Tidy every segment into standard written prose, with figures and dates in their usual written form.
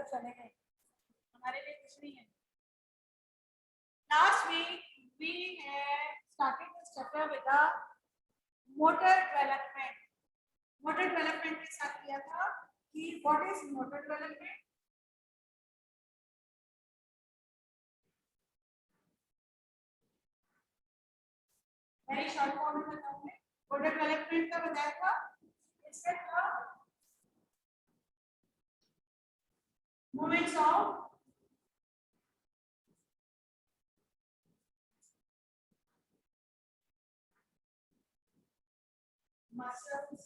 चले गए, हमारे लिए कुछ नहीं है। Last week we have started this chapter with the motor development. Motor development के साथ किया था कि what is motor development. Very short form में बताऊंगी। मोटर डेवलपमेंट का बताया था इसका movements of muscles,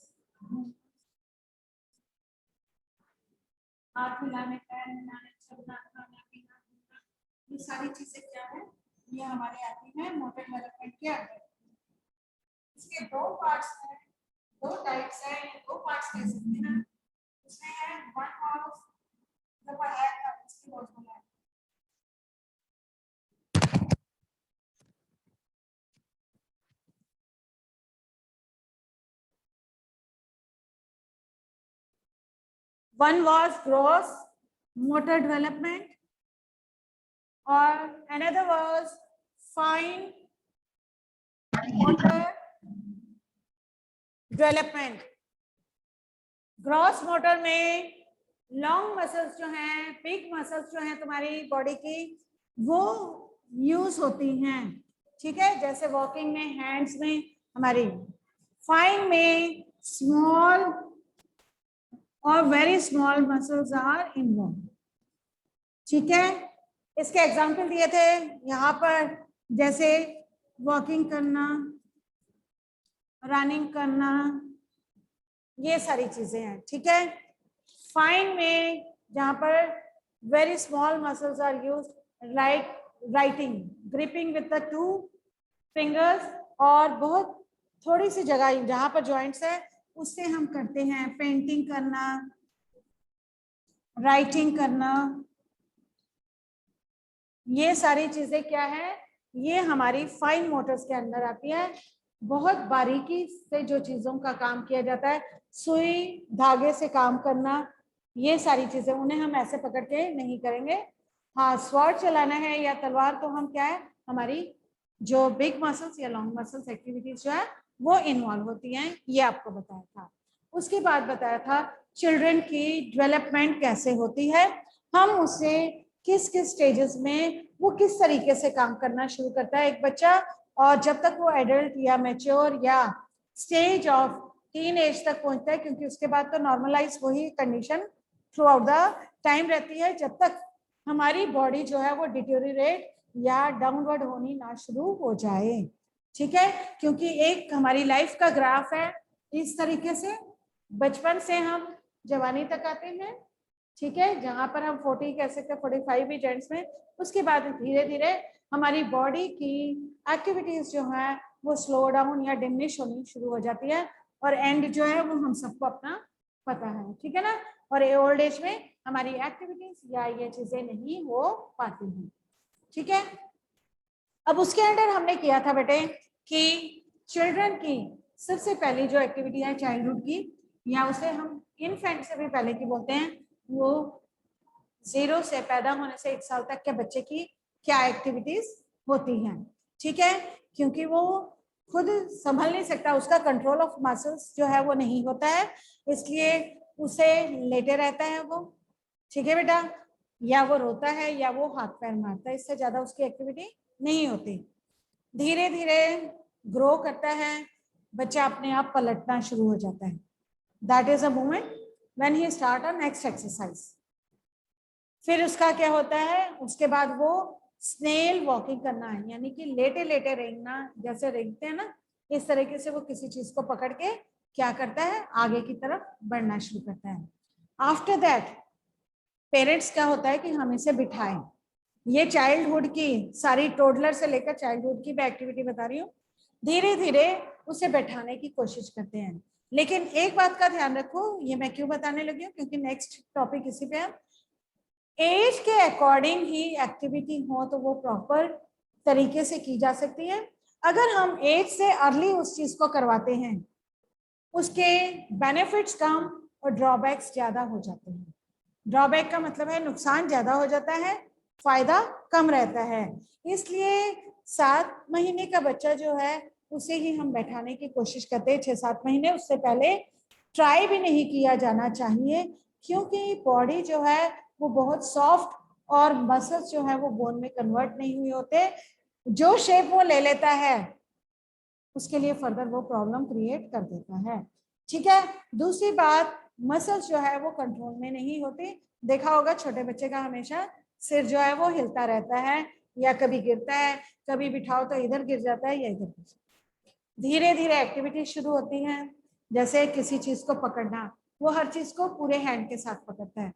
हाथ मिलाने, पैर मिलाने, चलना, खाना पीना, घूमना, ये सारी चीजें क्या है, ये हमारे आती है मोटर डेवलपमेंट के अंदर। इसके दो पार्ट्स हैं, दो टाइप्स हैं, दो पार्ट्स कह सकते हैं। उसमें है वन हाउस जो पढ़ाया था इसकी बहुत बोला है। One was gross motor development or another was fine motor development. Gross motor में लॉन्ग मसल्स जो हैं, बिग मसल्स जो हैं तुम्हारी बॉडी की, वो यूज होती हैं, ठीक है, जैसे वॉकिंग में, हैंड्स में हमारी। फाइन में स्मॉल और very small muscles are involve, ठीक है। इसके एग्जाम्पल दिए थे यहाँ पर, जैसे वॉकिंग करना, रनिंग करना, ये सारी चीजें हैं, ठीक है। फाइन में जहाँ पर very small muscles are used like writing, gripping with the 2 fingers, और बहुत थोड़ी सी जगह जहाँ पर जॉइंट्स है उससे हम करते हैं। पेंटिंग करना, राइटिंग करना, ये सारी चीजें क्या है, ये हमारी फाइन मोटर्स के अंदर आती है। बहुत बारीकी से जो चीजों का काम किया जाता है, सुई धागे से काम करना, ये सारी चीजें, उन्हें हम ऐसे पकड़ के नहीं करेंगे। हाँ, स्वॉर्ड चलाना है या तलवार, तो हम क्या है, हमारी जो बिग मसल्स या लॉन्ग मसल्स एक्टिविटीज जो है वो इन्वॉल्व होती हैं, ये आपको बताया था। उसके बाद बताया था चिल्ड्रन की डेवलपमेंट कैसे होती है, हम उसे किस किस स्टेजेस में वो किस तरीके से काम करना शुरू करता है एक बच्चा, और जब तक वो एडल्ट या मैच्योर या स्टेज ऑफ टीन एज तक पहुंचता है, क्योंकि उसके बाद तो नॉर्मलाइज वही condition through out the time रहती है, जब तक हमारी बॉडी जो है वो डिटेरियोरेट या डाउनवर्ड होनी ना शुरू हो जाए, ठीक है। क्योंकि एक हमारी लाइफ का ग्राफ है इस तरीके से, बचपन से हम जवानी तक आते हैं, ठीक है, जहां पर हम 40 कह सकते हैं, 45 भी जेंट्स में। उसके बाद धीरे धीरे हमारी बॉडी की एक्टिविटीज जो है वो स्लो डाउन या डिमिनिश होनी शुरू हो जाती है, और एंड जो है वो हम सबको अपना पता है, ठीक है ना। और ओल्ड एज में हमारी एक्टिविटीज या ये चीजें नहीं हो पाती हैं, ठीक है। अब उसके अंदर हमने किया था बेटे कि चिल्ड्रन की सबसे पहली जो एक्टिविटी है चाइल्डहुड की, या उसे हम इन्फेंट से भी पहले की बोलते हैं, वो 0 से पैदा होने से 1 साल तक के बच्चे की क्या एक्टिविटीज होती हैं, ठीक है। क्योंकि वो खुद संभल नहीं सकता, उसका कंट्रोल ऑफ मसल्स जो है वो नहीं होता है, इसलिए उसे लेटे रहता है वो, ठीक है बेटा, या वो रोता है या वो हाथ पैर मारता है, इससे ज्यादा उसकी एक्टिविटी नहीं होती। धीरे धीरे ग्रो करता है बच्चा, अपने आप पलटना शुरू हो जाता है, that is a moment when he start a next exercise. फिर उसका क्या होता है, उसके बाद वो स्नेल वॉकिंग करना है, यानी कि लेटे लेटे रेंगना, जैसे रेंगते हैं ना, इस तरीके से वो किसी चीज को पकड़ के क्या करता है, आगे की तरफ बढ़ना शुरू करता है। आफ्टर दैट पेरेंट्स क्या होता है कि हम इसे बिठाएं, ये चाइल्डहुड की सारी, टोडलर से लेकर चाइल्डहुड की मैं एक्टिविटी बता रही हूँ, धीरे धीरे उसे बैठाने की कोशिश करते हैं। लेकिन एक बात का ध्यान रखो, ये मैं क्यों बताने लगी हूँ, क्योंकि नेक्स्ट टॉपिक इसी पे है। एज के अकॉर्डिंग ही एक्टिविटी हो तो वो प्रॉपर तरीके से की जा सकती है। अगर हम एज से अर्ली उस चीज को करवाते हैं, उसके बेनिफिट्स कम और ड्रॉबैक्स ज्यादा हो जाते हैं, ड्रॉबैक का मतलब है नुकसान ज्यादा हो जाता है, फायदा कम रहता है। इसलिए 7 महीने का बच्चा जो है उसे ही हम बैठाने की कोशिश करते हैं 6-7 महीने, उससे पहले ट्राई भी नहीं किया जाना चाहिए, क्योंकि बॉडी जो है वो बहुत सॉफ्ट और मसल्स जो है वो बोन में कन्वर्ट नहीं हुए होते। जो शेप वो ले लेता है उसके लिए फर्दर वो प्रॉब्लम क्रिएट कर देता है। ठीक है, दूसरी बात, मसल्स जो है वो कंट्रोल में नहीं होती। देखा होगा छोटे बच्चे का हमेशा सिर जो है वो हिलता रहता है, या कभी गिरता है, कभी बिठाओ तो इधर गिर जाता है या इधर गिर जाता है। धीरे धीरे एक्टिविटी शुरू होती है, जैसे किसी चीज को पकड़ना, वो हर चीज को पूरे हैंड के साथ पकड़ता है,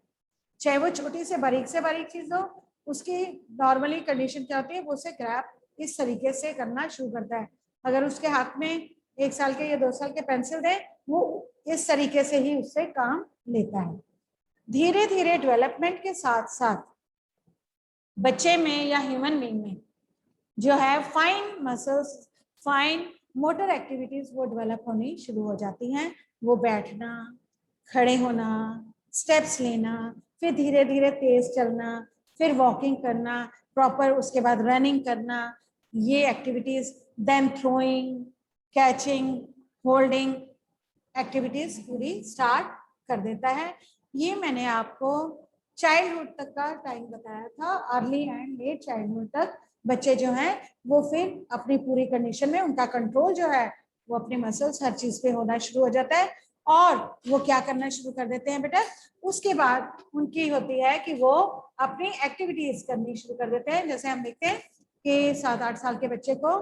चाहे वो छोटी से बारीक चीज हो। उसकी नॉर्मली कंडीशन क्या होती है, वो उसे ग्रैब इस तरीके से करना शुरू करता है। अगर उसके हाथ में 1 साल के या 2 साल के पेंसिल दे, वो इस तरीके से ही उससे काम लेता है। धीरे धीरे डेवलपमेंट के साथ साथ बच्चे में या ह्यूमन बीइंग में जो है fine muscles, fine motor activities वो डेवलप होनी शुरू हो जाती हैं। वो बैठना, खड़े होना, स्टेप्स लेना, फिर धीरे धीरे तेज चलना, फिर वॉकिंग करना, प्रॉपर उसके बाद रनिंग करना, ये activities, then throwing, catching, holding activities पूरी स्टार्ट कर देता है। ये मैंने आपको चाइल्डहुड तक का टाइम बताया था, अर्ली एंड लेट चाइल्डहुड तक बच्चे जो हैं वो फिर अपनी पूरी कंडीशन में उनका कंट्रोल जो है वो अपने मसल्स हर चीज पे होना शुरू हो जाता है, और वो क्या करना शुरू कर देते हैं बेटा, उसके बाद उनकी होती है कि वो अपनी एक्टिविटीज करनी शुरू कर देते हैं। जैसे हम देखते हैं कि 7-8 साल के बच्चे को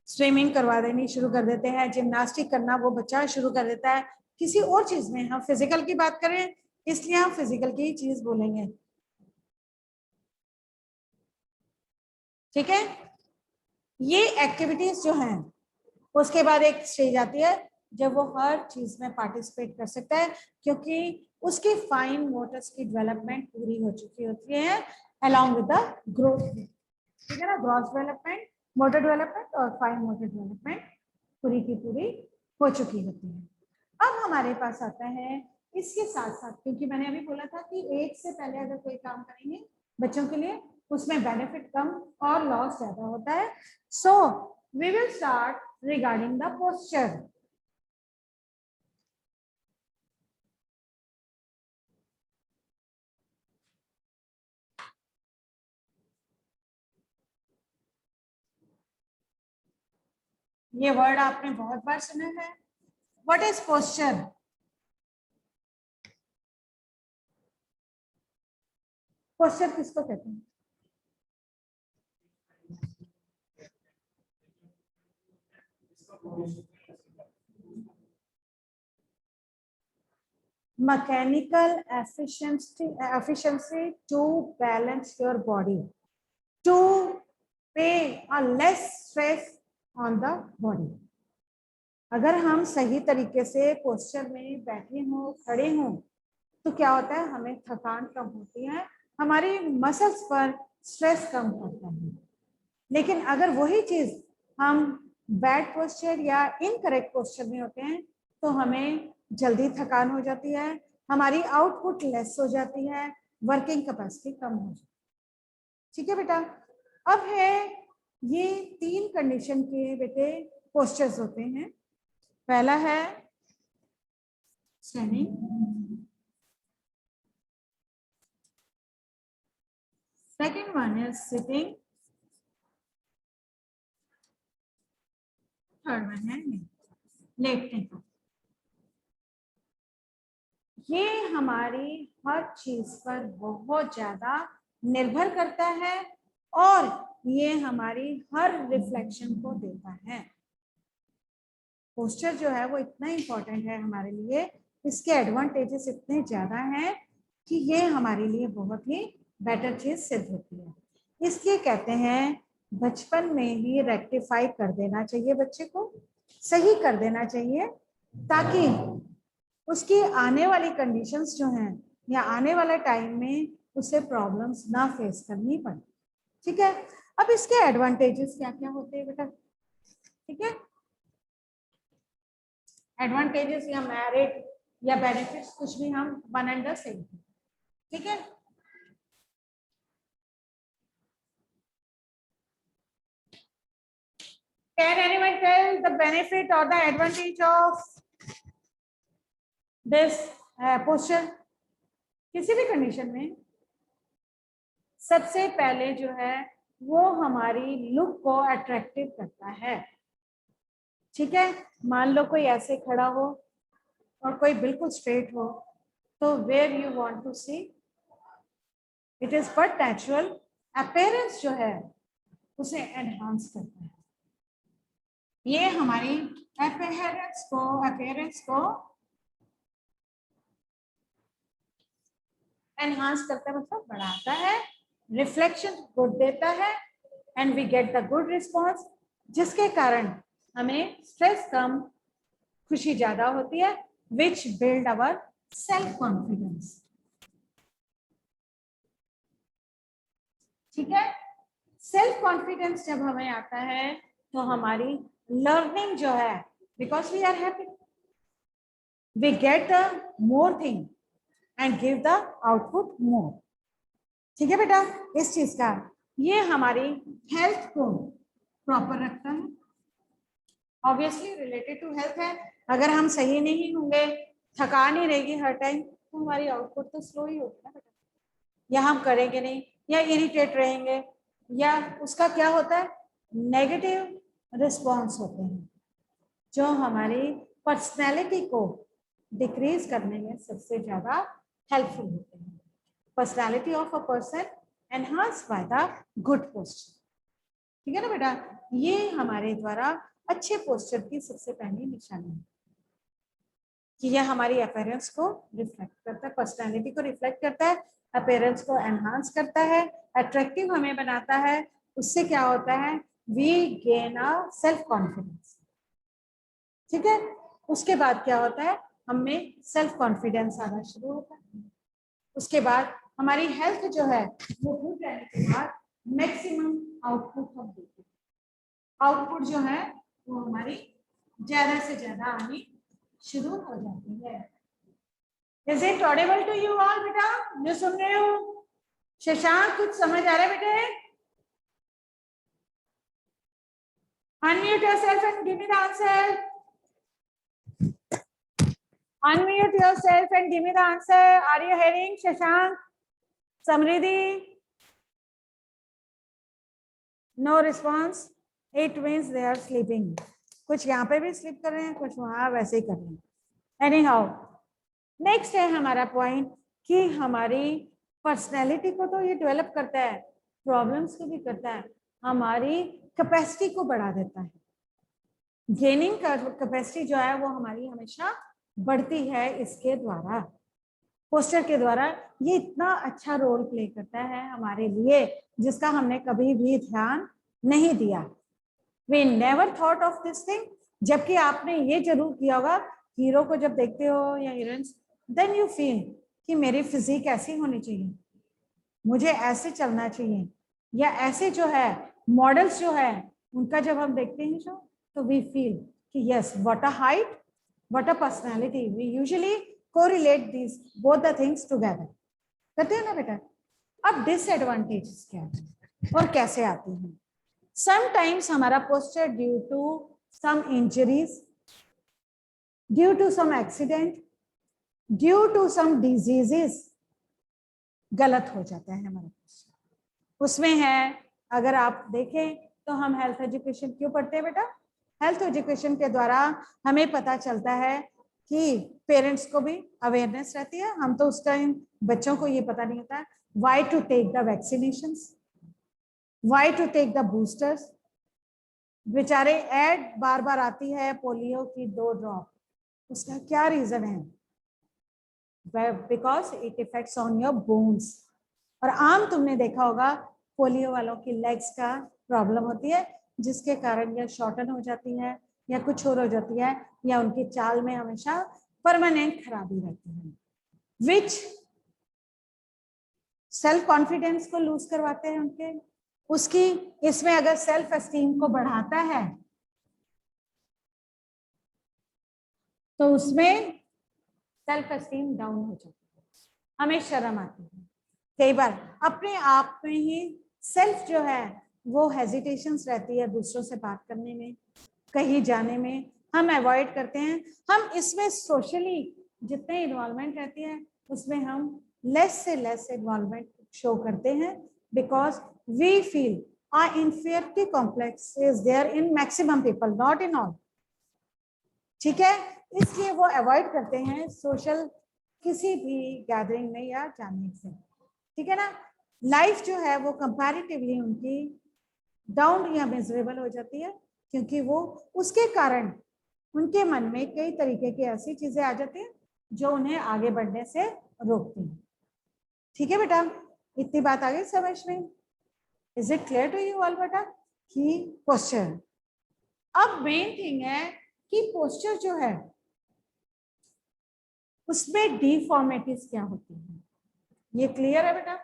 स्विमिंग करवा देनी शुरू कर देते हैं, जिम्नास्टिक करना वो बच्चा शुरू कर देता है। किसी और चीज में हम फिजिकल की बात करें इसलिए हम फिजिकल की ही चीज बोलेंगे, ठीक है। ये एक्टिविटीज जो हैं, उसके बाद एक स्टेज आती है जब वो हर चीज में पार्टिसिपेट कर सकता है, क्योंकि उसकी फाइन मोटर्स की डेवलपमेंट पूरी हो चुकी होती है अलोंग विद द ग्रोथ, ठीक है ना। ग्रॉस डेवलपमेंट, मोटर डेवलपमेंट और फाइन मोटर डेवलपमेंट पूरी की पूरी हो चुकी होती है। अब हमारे पास आता है इसके साथ साथ, क्योंकि मैंने अभी बोला था कि एज से पहले अगर कोई काम करेंगे बच्चों के लिए उसमें बेनिफिट कम और लॉस ज्यादा होता है। So we will start regarding the posture. ये वर्ड आपने बहुत बार सुना है, व्हाट इज पोस्चर? पोस्चर किसको कहते हैं? Mechanical efficiency to balance your body, to pay a less stress on the body। अगर हम सही तरीके से पोस्चर में बैठे हों, खड़े हों, तो क्या होता है, हमें थकान कम होती है, हमारी मसल्स पर स्ट्रेस कम होता है। लेकिन अगर वही चीज हम बैड पोस्चर या इनकरेक्ट पोस्चर में होते हैं तो हमें जल्दी थकान हो जाती है, हमारी आउटपुट लेस हो जाती है, वर्किंग कैपेसिटी कम हो जाती है। ठीक है बेटा। अब है ये 3 कंडीशन के बेटे पोस्चर्स होते हैं। पहला है standing, second one is sitting, third one है लेटने। ये हमारी हर चीज पर बहुत ज्यादा निर्भर करता है और ये हमारी हर रिफ्लेक्शन को देता है। पोस्चर जो है वो इतना इंपॉर्टेंट है हमारे लिए, इसके एडवांटेजेस इतने ज्यादा हैं कि ये हमारे लिए बहुत ही बेटर चीज सिद्ध होती है। इसलिए कहते हैं बचपन में ही रेक्टिफाई कर देना चाहिए, बच्चे को सही कर देना चाहिए, ताकि उसकी आने वाली कंडीशंस जो हैं या आने वाला टाइम में उसे प्रॉब्लम्स ना फेस करनी पड़े। ठीक है। अब इसके एडवांटेजेस क्या क्या होते हैं बेटा? ठीक है, एडवांटेजेस या मेरिट या बेनिफिट्स कुछ भी हम वन एंड द सेम। ठीक है। Can anyone tell the benefit or the advantage of this posture? किसी भी कंडीशन में सबसे पहले जो है वो हमारी लुक को अट्रैक्टिव करता है। ठीक है, मान लो कोई ऐसे खड़ा हो और कोई बिल्कुल स्ट्रेट हो, तो where you want to see, it is but natural, appearance जो है उसे एनहांस करता है। ये हमारी अपीयरेंस को एनहांस करता है, मतलब बढ़ाता है, रिफ्लेक्शन गुड देता है, and we get the good response, जिसके कारण हमें स्ट्रेस कम, खुशी ज्यादा होती है, which build our self confidence. ठीक है, सेल्फ कॉन्फिडेंस जब हमें आता है तो हमारी लर्निंग जो है, because we are happy, we get the more thing and give the output more. ठीक है बेटा, इस चीज का ये हमारी हेल्थ को प्रॉपर रखता है, ऑब्वियसली रिलेटेड टू हेल्थ है। अगर हम सही नहीं होंगे, थकान ही रहेगी हर टाइम, तो हमारी आउटपुट तो स्लो ही होगी ना बेटा, या हम करेंगे नहीं, या इरिटेट रहेंगे, या उसका क्या होता है, नेगेटिव रिस्पॉन्स होते हैं, जो हमारी पर्सनैलिटी को डिक्रीज करने में सबसे ज्यादा हेल्पफुल होते हैं। Personality of a person enhance by the good posture. ठीक है ना बेटा, ये हमारे द्वारा अच्छे पोस्चर की सबसे पहली निशानी है कि यह हमारी अपीयरेंस को रिफ्लेक्ट करता है, पर्सनैलिटी को रिफ्लेक्ट करता है, अपीयरेंस को एनहांस करता है, अट्रैक्टिव हमें बनाता है। उससे क्या होता है, we gain a self confidence. ठीक है, उसके बाद क्या होता है, हमें सेल्फ कॉन्फिडेंस आना शुरू होता है। उसके बाद हमारी हेल्थ जो है वो गुड रहने के बाद मैक्सिमम आउटपुट हम देते हैं, आउटपुट जो है वो हमारी ज्यादा से ज्यादा आनी शुरू हो जाती है। Is it audible to you all बेटा, जो सुन रहे हो? शशांक, कुछ समझ आ रहा है बेटे? Unmute yourself and give me the answer. Unmute yourself and give me the answer. Are you hearing Shashank? Samriddhi? No response. It means they are sleeping. कुछ यहाँ पे भी स्लीप कर रहे हैं, कुछ वहां वैसे ही कर रहे हैं। Anyhow, नेक्स्ट है हमारा पॉइंट कि हमारी पर्सनैलिटी को तो ये डेवलप करता है, प्रॉब्लम्स को भी करता है, हमारी कैपेसिटी को बढ़ा देता है। गेनिंग कैपेसिटी जो है वो हमारी हमेशा बढ़ती है इसके द्वारा, पोस्टर के द्वारा। ये इतना अच्छा रोल प्ले करता है हमारे लिए जिसका हमने कभी भी ध्यान नहीं दिया। We never thought of this thing. जबकि आपने ये जरूर किया होगा, हीरो को जब देखते हो या हीरोइंस, देन यू फील कि मेरी फिजिक ऐसी होनी चाहिए, मुझे ऐसे चलना चाहिए, या ऐसे जो है मॉडल्स जो है उनका जब हम देखते हैं शो, तो वी फील कि yes, what a height, what a personality. We usually correlate this both the things together, करते हैं ना बेटा। अब डिसएडवांटेजेस क्या है और कैसे आती हैं? समटाइम्स हमारा posture due to some injuries, due to some accident, due to some diseases गलत हो जाता है हमारा पोस्चर। उसमें है, अगर आप देखें तो हम हेल्थ एजुकेशन क्यों पढ़ते हैं बेटा? हेल्थ एजुकेशन के द्वारा हमें पता चलता है कि पेरेंट्स को भी अवेयरनेस रहती है, हम तो उस टाइम बच्चों को ये पता नहीं होता है, why to take the vaccinations, why to take the boosters. बेचारे एड बार बार आती है पोलियो की 2 ड्रॉप, उसका क्या रीजन है? Because it effects on your bones. और आम तुमने देखा होगा पोलियो वालों की लेग्स का प्रॉब्लम होती है, जिसके कारण या शॉर्टन हो जाती है या कुछ और हो जाती है, या उनकी चाल में हमेशा परमानेंट खराबी रहती है, विच सेल्फ कॉन्फिडेंस को लूज करवाते हैं उनके। उसकी इसमें अगर सेल्फ एस्टीम को बढ़ाता है तो उसमें सेल्फ एस्टीम डाउन हो जाती है, हमें शर्म आती है। कई बार अपने आप में ही सेल्फ जो है वो हेजिटेशंस रहती है दूसरों से बात करने में, कहीं जाने में, हम अवॉइड करते हैं। हम इसमें सोशली जितने इन्वॉल्वमेंट रहती है उसमें हम लेस से लेस इन्वॉल्वमेंट शो करते हैं, because we feel our inferiority complex is there in maximum people, not in all. ठीक है, इसलिए वो अवॉइड करते हैं सोशल किसी भी गैदरिंग में या जाने से। ठीक है ना, लाइफ जो है वो कंपैरेटिवली उनकी डाउन या मिजरेबल हो जाती है, क्योंकि वो उसके कारण उनके मन में कई तरीके की ऐसी चीजें आ जाती हैं जो उन्हें आगे बढ़ने से रोकती हैं। ठीक है बेटा, इतनी बात आ गई समझ में? Is it clear to you all बेटा? कि पोस्चर, अब मेन थिंग है कि पोस्चर जो है उसमें डिफॉर्मिटीज क्या होती है, ये क्लियर है बेटा?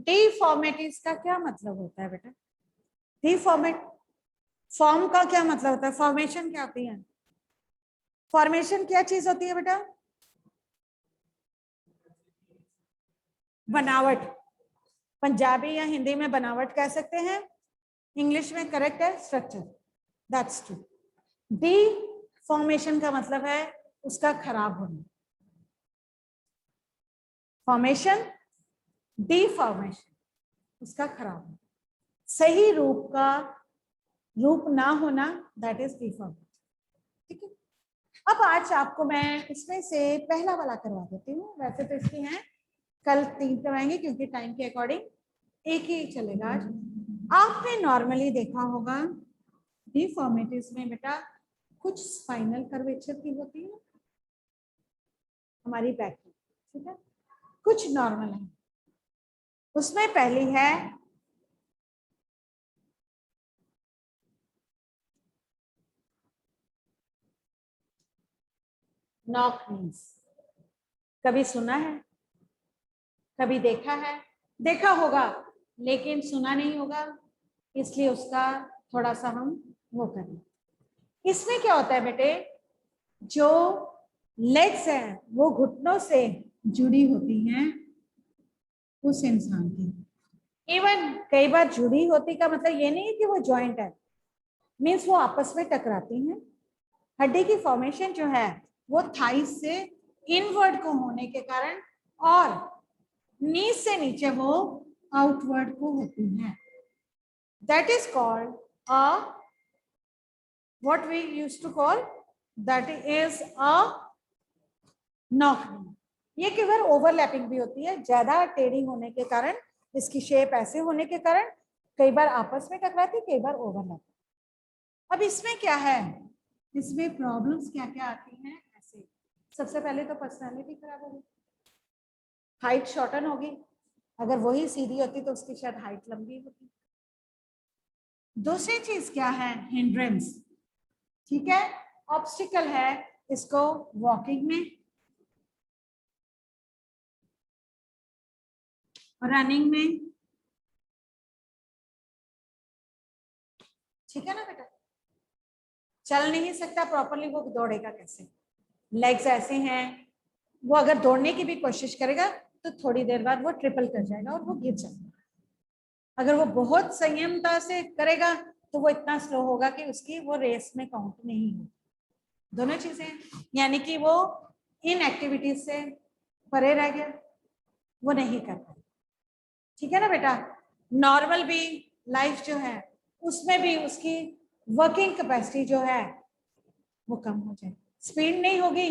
डिफॉर्मिटीज का क्या मतलब होता है बेटा? डिफॉर्मेट, फॉर्म का क्या मतलब होता है? फॉर्मेशन क्या होती है? फॉर्मेशन क्या चीज होती है बेटा? बनावट। पंजाबी या हिंदी में बनावट कह सकते हैं, इंग्लिश में करेक्ट है स्ट्रक्चर, दैट्स ट्रू। डिफॉर्मेशन का मतलब है उसका खराब होना। फॉर्मेशन, डिफॉर्मेशन, उसका खराब होना, सही रूप का रूप ना होना, दैट इज डिफॉर्मेशन। ठीक है, अब आज आपको मैं इसमें से पहला वाला करवा देती हूँ। वैसे तो इसकी हैं कल 3 करवाएंगे क्योंकि टाइम के अकॉर्डिंग एक ही चलेगा आज। आपने नॉर्मली देखा होगा डिफॉर्मिटीज में बेटा कुछ स्पाइनल कर्वेचर की होती है हमारी बैक में, ठीक है, कुछ नॉर्मल है। उसमें पहली है नॉक नीज। कभी सुना है, कभी देखा है? देखा होगा लेकिन सुना नहीं होगा, इसलिए उसका थोड़ा सा हम वो करें। इसमें क्या होता है बेटे, जो लेग्स हैं वो घुटनों से जुड़ी होती हैं उस इंसान की। इवन कई बार जुड़ी होती का मतलब ये नहीं है कि वो जॉइंट है, मीन्स वो आपस में टकराती हैं। हड्डी की फॉर्मेशन जो है वो थाइस से इनवर्ड को होने के कारण और नीज से नीचे वो आउटवर्ड को होती है। That is called a what we used to call, that is a knock knee। ये केवल ओवरलैपिंग भी होती है, ज्यादा टेढ़ी होने के कारण, इसकी शेप ऐसे होने के कारण कई बार आपस में टकराती, कई बार ओवरलैप। अब इसमें क्या है, इसमें प्रॉब्लम्स क्या क्या आती हैं ऐसे। सबसे पहले तो पर्सनालिटी खराब होगी, हाइट शॉर्टन होगी, अगर वही सीधी होती तो उसकी शायद हाइट लंबी होती। दूसरी चीज क्या है, हिंड्रेंस। ठीक है, ऑब्स्टिकल है इसको वॉकिंग में, रनिंग में। ठीक है ना बेटा, चल नहीं सकता प्रॉपरली, वो दौड़ेगा कैसे? लेग्स ऐसे हैं, वो अगर दौड़ने की भी कोशिश करेगा तो थोड़ी देर बाद वो ट्रिपल कर जाएगा और वो गिर जाएगा। अगर वो बहुत संयमता से करेगा तो वो इतना स्लो होगा कि उसकी वो रेस में काउंट नहीं हो। दोनों चीजें, यानी कि वो इन एक्टिविटीज से परे रह गया, वो नहीं कर पाए। ठीक है ना बेटा, नॉर्मल भी लाइफ जो है उसमें भी उसकी वर्किंग कैपेसिटी जो है वो कम हो जाए, स्पीड नहीं होगी,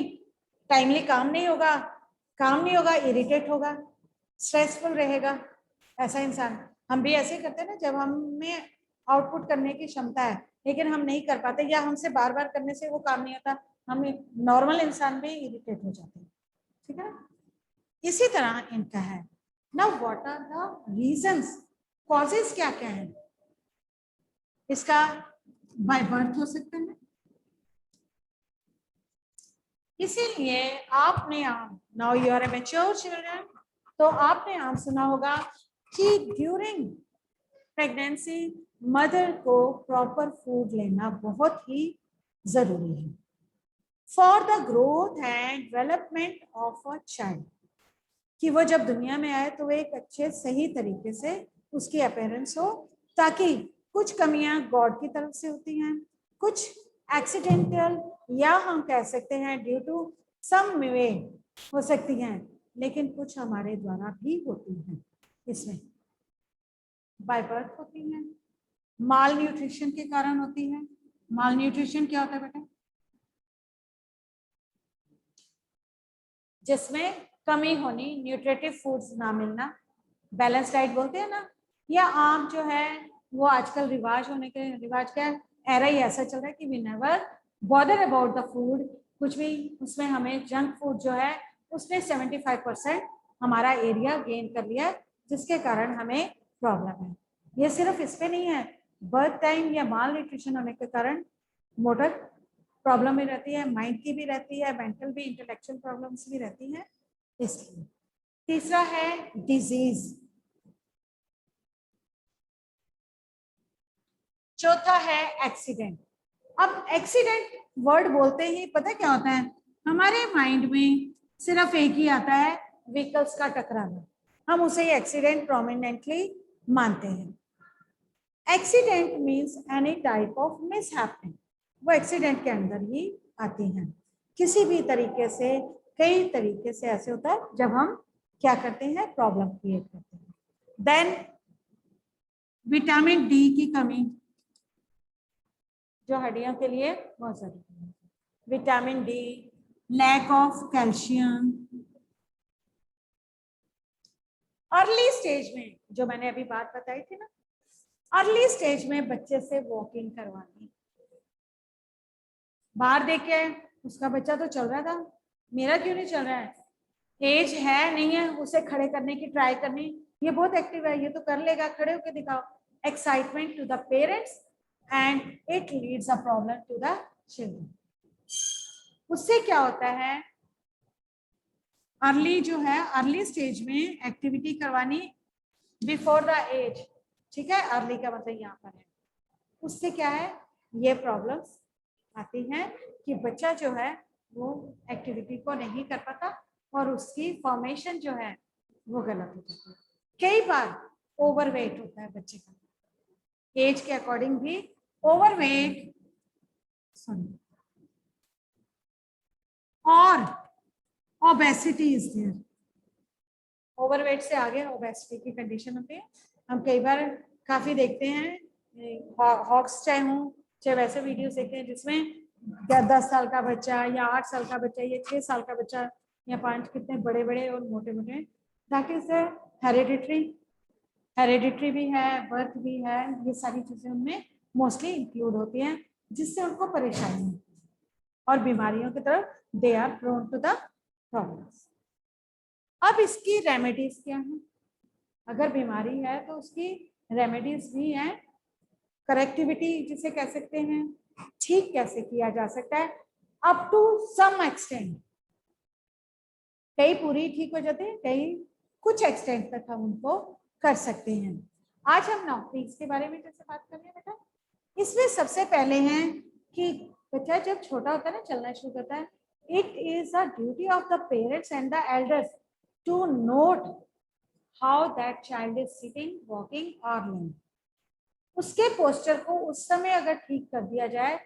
टाइमली काम नहीं होगा, इरिटेट होगा, स्ट्रेसफुल रहेगा। ऐसा इंसान, हम भी ऐसे ही करते हैं ना, जब हमें आउटपुट करने की क्षमता है लेकिन हम नहीं कर पाते या हमसे बार बार करने से वो काम नहीं होता, हम नॉर्मल इंसान भी इरिटेट हो जाते हैं। ठीक है ना, इसी तरह इनका है। Now what are the reasons, causes क्या क्या है? इसका बाय बर्थ हो सकता है। इसीलिए आपने now you are a mature children, तो आपने आम सुना होगा कि ड्यूरिंग प्रेगनेंसी मदर को प्रॉपर फूड लेना बहुत ही जरूरी है for the growth and development of a child, कि वो जब दुनिया में आए तो वो एक अच्छे सही तरीके से उसकी अपीयरेंस हो, ताकि कुछ कमियां गॉड की तरफ से होती हैं, कुछ एक्सीडेंटल या हम कह सकते हैं ड्यू टू सम वे हो सकती हैं, लेकिन कुछ हमारे द्वारा भी होती हैं। इसमें बाय बर्थ होती हैं, माल न्यूट्रिशन के कारण होती है। माल न्यूट्रिशन क्या होता है बेटा? जिसमें कमी होनी, न्यूट्रिटिव फूड्स ना मिलना, बैलेंस डाइट बोलते हैं ना, या आम जो है वो आजकल रिवाज होने के रिवाज का एरा ही ऐसा चल रहा है कि we never bother about the food, कुछ भी उसमें हमें जंक फूड जो है उसने 75% हमारा एरिया गेन कर लिया, जिसके कारण हमें प्रॉब्लम है। ये सिर्फ इस पे नहीं है, बर्थ टाइम या माल न्यूट्रिशन होने के कारण मोटर प्रॉब्लम भी रहती है, माइंड की भी रहती है, मेंटल भी, इंटेलेक्चुअल प्रॉब्लम्स भी रहती हैं। इसलिए तीसरा है डिजीज, चौथा है एक्सीडेंट। अब एक्सीडेंट वर्ड बोलते ही पता क्या होता है, हमारे माइंड में सिर्फ एक ही आता है, व्हीकल्स का टकराना, हम उसे एक्सीडेंट प्रोमिनेंटली मानते हैं। Accident means any type of mishappening, वो एक्सीडेंट के अंदर ही आती हैं। किसी भी तरीके से, कई तरीके से ऐसे होता है जब हम क्या करते हैं, प्रॉब्लम क्रिएट करते हैं। देन विटामिन डी की कमी जो हड्डियों के लिए बहुत जरूरी है, vitamin D, lack of calcium. Early stage में जो मैंने अभी बात बताई थी ना, अर्ली स्टेज में बच्चे से वॉकिंग करवानी, बाहर देख के उसका बच्चा तो चल रहा था, मेरा क्यों नहीं चल रहा है, एज है नहीं है उसे खड़े करने की ट्राई करनी, ये बहुत एक्टिव है, ये तो कर लेगा, खड़े होके दिखाओ, excitement to the parents and it leads a problem to the children. उससे क्या होता है, अर्ली जो है अर्ली स्टेज में एक्टिविटी करवानी बिफोर द एज, ठीक है, अर्ली का मतलब यहाँ पर है, उससे क्या है, ये प्रॉब्लम्स आती हैं कि बच्चा जो है वो एक्टिविटी को नहीं कर पाता और उसकी फॉर्मेशन जो है वो गलत हो जाती है। कई बार ओवरवेट होता है बच्चे का, एज के अकॉर्डिंग भी ओवरवेट, सॉरी, और ओबेसिटी इज देयर, ओवरवेट से आगे ओबेसिटी की कंडीशन होती है। हम कई बार काफी देखते हैं हॉक्स चाहे हों चाहे वैसे वीडियो देखे हैं जिसमें 10 साल का बच्चा या 8 साल का बच्चा या 6 साल का बच्चा या 5, कितने बड़े बड़े और मोटे मोटे, ताकि उसे हेरिडिटरी भी है, बर्थ भी है, ये सारी चीजें उनमें मोस्टली इंक्लूड होती हैं, जिससे उनको परेशानी होती है और बीमारियों की तरफ they are prone to the problems. अब इसकी रेमेडीज क्या है, अगर बीमारी है तो उसकी रेमेडीज भी हैं, करेक्टिविटी जिसे कह सकते हैं, ठीक कैसे किया जा सकता है अप टू सम एक्सटेंट, कई पूरी ठीक हो जाते हैं, कई कुछ एक्सटेंट तक हम उनको कर सकते हैं। आज हम नॉकरीज के बारे में जैसे बात कर रहे हैं बेटा, इसमें सबसे पहले है कि बच्चा जब छोटा होता है ना, चलना शुरू करता है, it is a duty of the parents and the elders to note how that child is sitting, walking और लिविंग। उसके पोस्चर को उस समय अगर ठीक कर दिया जाए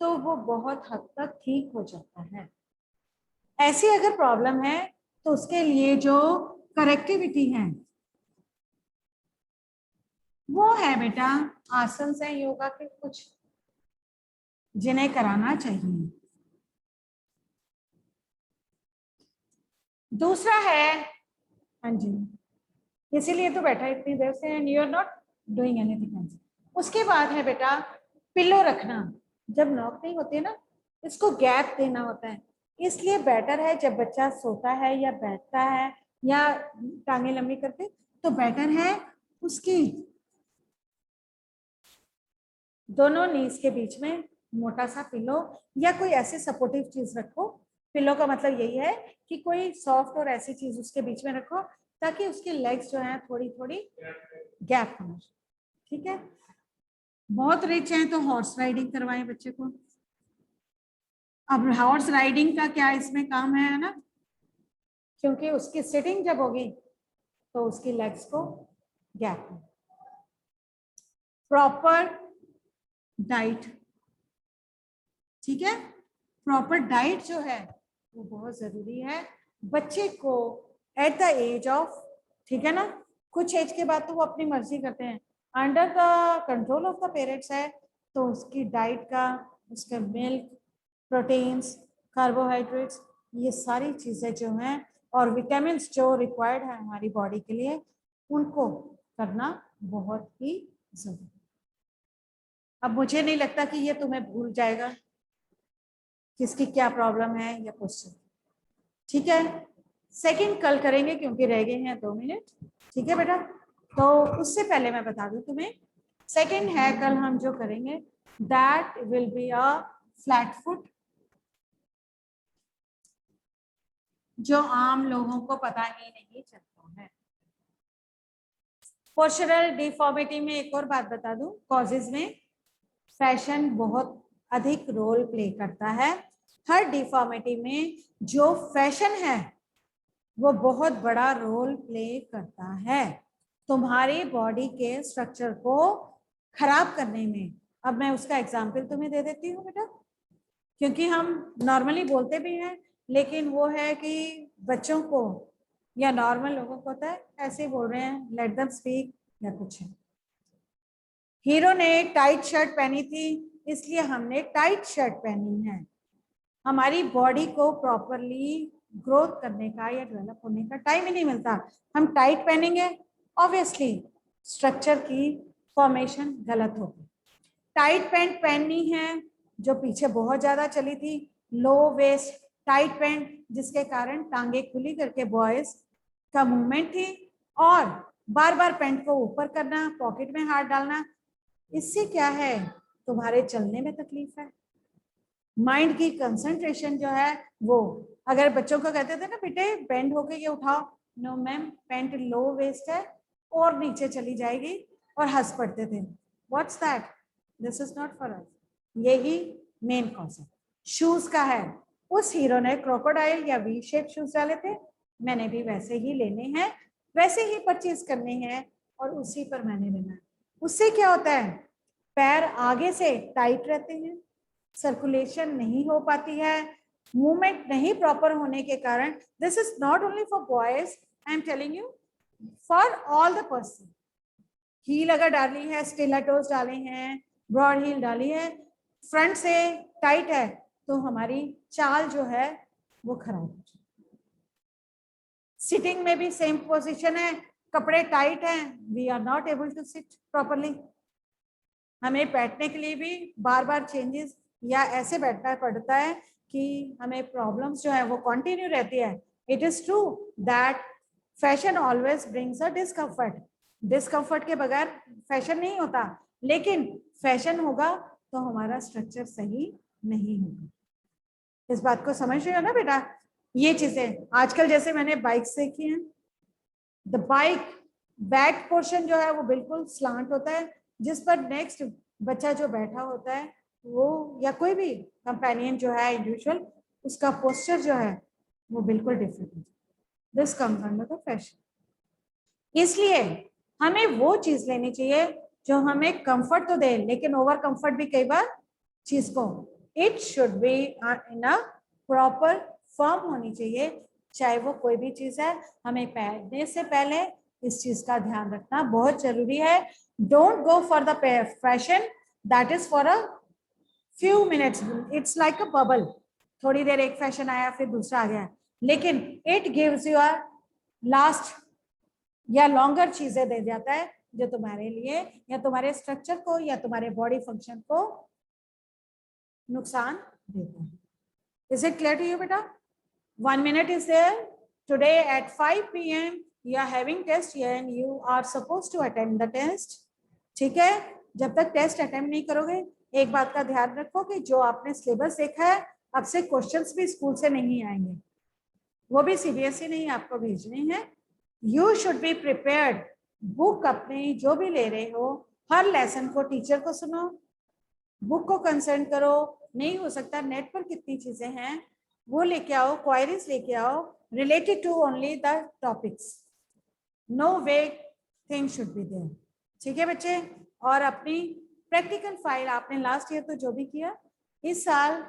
तो वो बहुत हद तक ठीक हो जाता है। ऐसी अगर प्रॉब्लम है तो उसके लिए जो करेक्टिविटी है वो है बेटा आसन से, योगा के कुछ जिन्हें कराना चाहिए। दूसरा है, हाँ जी, इसीलिए तो बैठा इतनी देर से, and you are not doing anything. उसके बाद है बेटा पिलो रखना, जब नॉक नहीं होती है ना, इसको गैप देना होता है, इसलिए बेटर है जब बच्चा सोता है या बैठता है या टांगे लंबी करते, तो बेटर है उसकी दोनों नीज के बीच में मोटा सा पिलो या कोई ऐसी सपोर्टिव चीज रखो। पिलो का मतलब यही है कि कोई सॉफ्ट और ऐसी चीज उसके बीच में रखो ताकि उसकी लेग्स जो है थोड़ी थोड़ी गैप होना। ठीक है, बहुत रिच है तो हॉर्स राइडिंग करवाएं बच्चे को। अब हॉर्स राइडिंग का क्या इसमें काम है ना, क्योंकि उसकी सिटिंग जब होगी तो उसकी लेग्स को गैप है। प्रॉपर डाइट, ठीक है, प्रॉपर डाइट जो है वो बहुत जरूरी है बच्चे को एट द एज ऑफ, ठीक है ना, कुछ एज के बाद तो वो अपनी मर्जी करते हैं, under the control of the parents है, तो उसकी डाइट का, उसका मिल्क, प्रोटीन्स, कार्बोहाइड्रेट्स, ये सारी चीजें जो हैं और विटामिन जो रिक्वायर्ड है हमारी बॉडी के लिए, उनको करना बहुत ही जरूरी। अब मुझे नहीं लगता कि ये तुम्हें भूल जाएगा किसकी क्या प्रॉब्लम है या क्वेश्चन। ठीक है, सेकंड कल करेंगे क्योंकि रह गए हैं 2 मिनट। ठीक है बेटा, तो उससे पहले मैं बता दूं तुम्हें, सेकंड है कल हम जो करेंगे that will be a flat foot, जो आम लोगों को पता ही नहीं चलता है। पोस्चरल डिफॉर्मिटी में एक और बात बता दूं, कॉजेज में फैशन बहुत अधिक रोल प्ले करता है। हर डिफॉर्मिटी में जो फैशन है वो बहुत बड़ा रोल प्ले करता है तुम्हारी बॉडी के स्ट्रक्चर को खराब करने में। अब मैं उसका एग्जाम्पल तुम्हें दे देती हूँ बेटा, क्योंकि हम नॉर्मली बोलते भी हैं, लेकिन वो है कि बच्चों को या नॉर्मल लोगों को होता है ऐसे ही बोल रहे हैं, लेट देम स्पीक या कुछ है। हीरो ने टाइट शर्ट पहनी थी इसलिए हमने टाइट शर्ट पहनी है। हमारी बॉडी को प्रॉपरली ग्रोथ करने का या डेवलप होने का टाइम ही नहीं मिलता, हम टाइट पहनेंगे, ऑब्वियसली स्ट्रक्चर की फॉर्मेशन गलत होगी। टाइट पैंट पहननी है जो पीछे बहुत ज्यादा चली थी, लो वेस्ट टाइट पैंट, जिसके कारण टांगे खुली करके बॉयज का मूवमेंट थी, और बार बार पैंट को ऊपर करना, पॉकेट में हाथ डालना, इससे क्या है, तुम्हारे चलने में तकलीफ है, माइंड की कंसंट्रेशन जो है वो। अगर बच्चों को कहते थे ना बेटे बेंड होके ये उठाओ, no ma'am pant low waist है और नीचे चली जाएगी, और हंस पड़ते थे, what's that, this is not for us. यही मेन कॉन्सेप्ट शूज का है। उस हीरो ने क्रोकोडाइल या वी शेप शूज डाले थे, मैंने भी वैसे ही लेने हैं, वैसे ही परचेज करने हैं और उसी पर मैंने लेना है। उससे क्या होता है, पैर आगे से टाइट रहते हैं, सर्कुलेशन नहीं हो पाती है, मूवमेंट नहीं प्रॉपर होने के कारण, this is not only for boys, I am telling you for all the person. Heel अगर डाली है, स्टिलेटोस डाले हैं, ब्रॉड हील डाली है, फ्रंट से टाइट है, तो हमारी चाल जो है वो खराब हो जाती है। सिटिंग में भी सेम पोजीशन है, कपड़े टाइट हैं, we are not able to sit properly, हमें बैठने के लिए भी बार बार चेंजेस या ऐसे बैठना पड़ता है कि हमें प्रॉब्लम्स जो है वो कंटिन्यू रहती है। It is true that fashion always brings a discomfort, discomfort के बगैर फैशन नहीं होता, लेकिन फैशन होगा तो हमारा स्ट्रक्चर सही नहीं होगा। इस बात को समझ रहे हो ना बेटा। ये चीजें आजकल जैसे मैंने बाइक सीखी हैं, द बाइक बैक पोर्शन जो है वो बिल्कुल स्लांट होता है, जिस पर नेक्स्ट बच्चा जो बैठा होता है वो या कोई भी कंपेनियन जो है इंडिविजुअल, उसका पोस्चर जो है वो बिल्कुल डिफरेंट है। This comes under the fashion. इसलिए हमें वो चीज लेनी चाहिए जो हमें कंफर्ट तो दे, लेकिन ओवर कंफर्ट भी कई बार चीज को, it should be in a proper form होनी चाहिए, चाहे वो कोई भी चीज है। हमें पहनने से पहले इस चीज का ध्यान रखना बहुत जरूरी है। Don't go for the fashion that is for a few minutes, it's like a bubble, थोड़ी देर एक फैशन आया फिर दूसरा आ गया, लेकिन it gives you a last या लॉन्गर चीजें दे जाता है जो तुम्हारे लिए या तुम्हारे स्ट्रक्चर को या तुम्हारे बॉडी फंक्शन को नुकसान देता है। Is it clear to you बेटा? 1 minute is there. Today at 5 p.m. you are having test and you are supposed to attend the test. ठीक है, जब तक टेस्ट अटेम्प्ट नहीं करोगे, एक बात का ध्यान रखो कि जो आपने सिलेबस देखा है, अब से क्वेश्चंस भी स्कूल से नहीं आएंगे, वो भी सीबीएसई नहीं आपको भेजने हैं। You should be prepared. Book अपने जो भी ले रहे हो, हर लेसन को टीचर को सुनो, बुक को कंसर्न करो। नहीं हो सकता, नेट पर कितनी चीजें हैं वो लेके आओ, क्वायरीज लेके आओ related to only the topics, no way thing should be there. ठीक है बच्चे, और अपनी प्रैक्टिकल फाइल आपने लास्ट ईयर तो जो भी किया, इस साल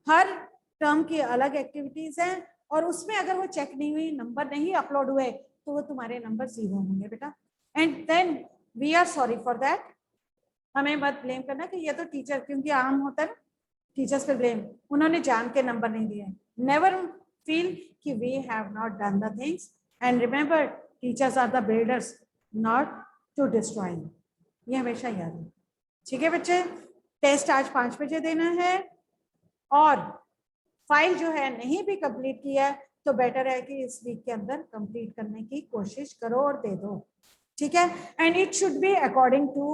हर टर्म की अलग एक्टिविटीज हैं, और उसमें अगर वो चेक नहीं हुई, नंबर नहीं अपलोड हुए, तो वो तुम्हारे नंबर 0 होंगे बेटा, and then we are sorry for that. हमें मत ब्लेम करना कि ये तो टीचर, क्योंकि आम होता है टीचर्स पे ब्लेम, उन्होंने जान के नंबर नहीं दिए। नेवर फील कि we have not done the things, and remember teachers are the builders, not to destroy. ये हमेशा याद है। ठीक है बच्चे, टेस्ट आज 5 बजे देना है, और फाइल जो है नहीं भी कंप्लीट किया है तो बेटर है कि इस वीक के अंदर कंप्लीट करने की कोशिश करो और दे दो। ठीक है, and it should be according to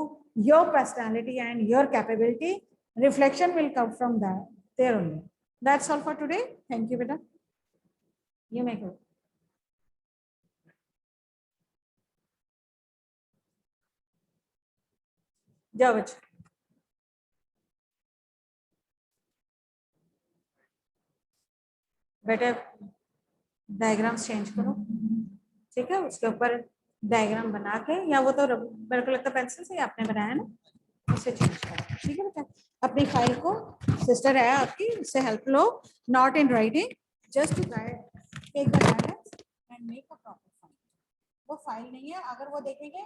your personality and your capability, reflection will come from that there only. That's all for today, thank you बेटा। You may go. जाओ बच्चे, बेटा डायग्राम्स चेंज करो। ठीक है, उसके ऊपर डायग्राम बना के, या वो तो मेरे को लगता है पेंसिल से आपने बनाया ना, उसे चेंज करो। ठीक है बेटा, अपनी फाइल को, सिस्टर है आपकी, उससे हेल्प लो, not in writing, just to guide, take the guidance and make a proper file. वो फाइल नहीं है, अगर वो देखेंगे